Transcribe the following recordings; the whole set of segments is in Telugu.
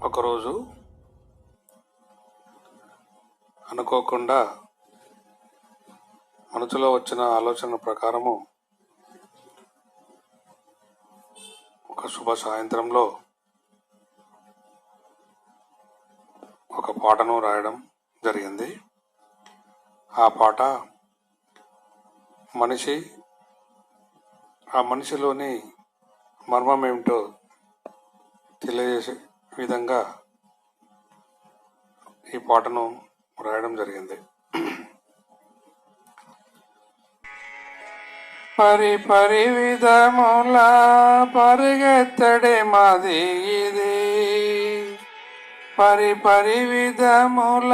ఒకరోజు అనుకోకుండా మనసులో వచ్చిన ఆలోచన ప్రకారము ఒక శుభ సాయంత్రంలో ఒక పాటను రాయడం జరిగింది. ఆ పాట ఆ మనిషిలోని మర్మం ఏమిటో తెలియజేసే విధంగా ఈ పాటను రాయడం జరిగింది. పరి విధముల పరిగెత్తడే మాది ఇది, పరి విధముల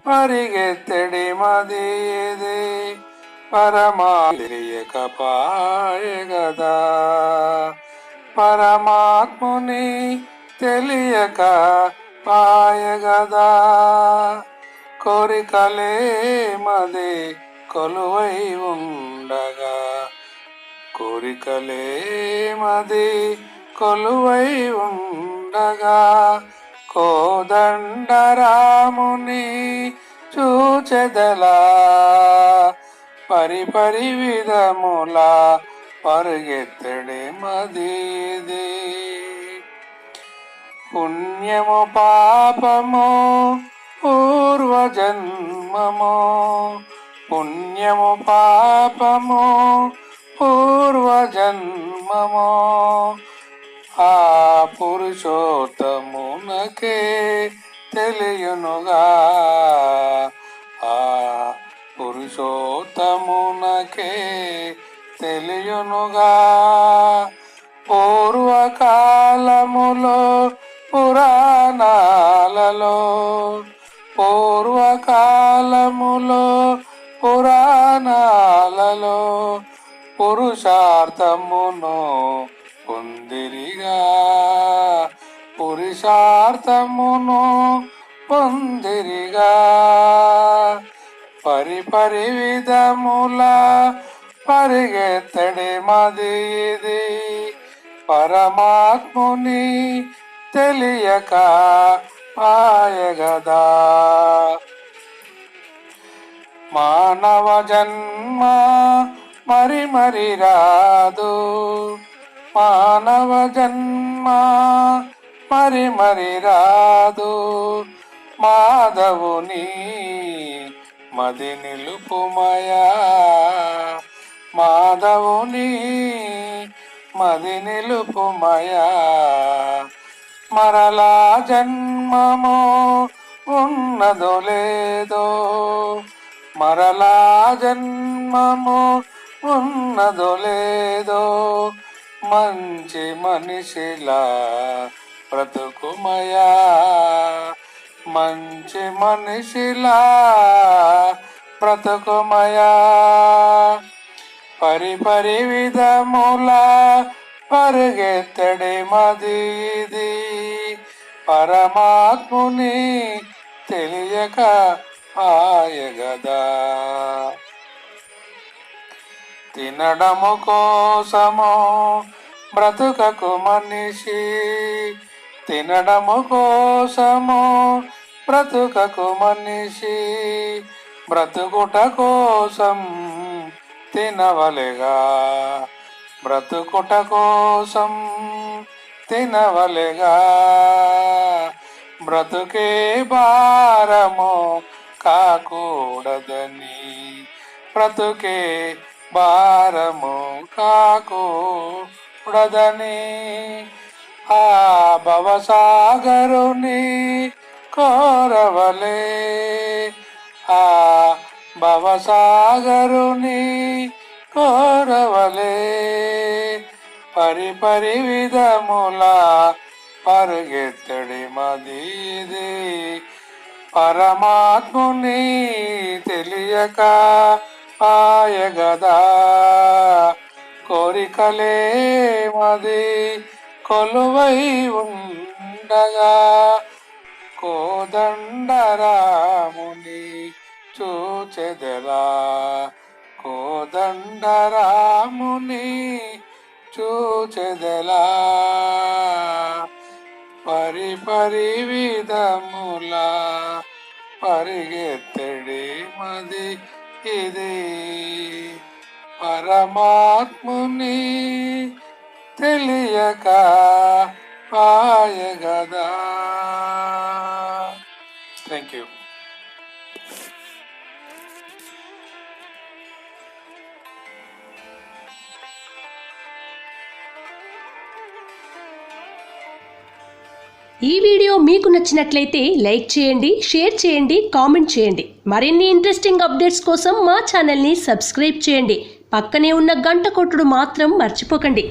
పరిగెత్తడే మాది ఇది, పరమా తెలియకపాయ గదా, పరమాత్ముని తెలియక పాయగదా, కోరికలే మది కొలువై ఉండగా, కోరికలే మది కొలువై ఉండగా, కోదండరాముని చూచెదలా, పరి విధముల పరిగెత్తడే మదిది. పుణ్యము పాపము పూర్వజన్మము, పుణ్యము పాపము పూర్వజన్మము, ఆ పురుషోత్తమునకే తెలియనుగా, ఆ పురుషోత్తమునకే తెలియనుగా, పూర్వకాలములో పురాణాలలో, పూర్వకాలములో పురాణాలలో పురుషార్థమును పొందిరిగా, పురుషార్థమును పొందిరిగా, పరి విధముల పరిగెత్తడే మది ఇది, పరమాత్ముని తెలియక పాయగదా. మానవ జన్మ మరి రాదు, మానవ జన్మ మరి రాదు, మాధవుని మది నిలుపుమయా, మాధవుని మది నిలుపుమయా, మరలా జన్మము ఉన్నదో లేదో, మరలా జన్మము ఉన్నదో లేదో, మంచి మనిషిలా బ్రతుకుమయా, మంచి మనిషిలా బ్రతుకుమయా, పరి విధముల పరిగెత్తడే మది ఇది, పరమాత్ముని తెలియక పాయగదా. తినడము కోసము బ్రతుకకు మనిషి, తినడము కోసము బ్రతుకకు మనిషి, బ్రతుకుట కోసం తినవలెగా, బ్రతుకుట కోసం తినవలెగా, బ్రతుకే భారము కాకూడదని, బ్రతుకే భారము కాకూడదని, ఆ భవసాగరుని కోరవలే, ఆ భవసాగరుని కోరవలే, పరి విధముల పరిగెత్తడి మది ఇది, పరమాత్ముని తెలియక పాయగదా, కోరికలే మది కొలువై ఉండగా, కోదండరాముని చూచెదలా, కోదండరాముని చూచెదలా పరి విధములా పరిగెత్తడి మది ఇది పరమాత్ముని తెలియక పాయగదా. Thank you. ఈ వీడియో మీకు నచ్చినట్లయితే లైక్ చేయండి, షేర్ చేయండి, కామెంట్ చేయండి. మరిన్ని ఇంట్రెస్టింగ్ అప్డేట్స్ కోసం మా ఛానల్ని సబ్స్క్రైబ్ చేయండి. పక్కనే ఉన్న గంట కొట్టుడు మాత్రం మర్చిపోకండి.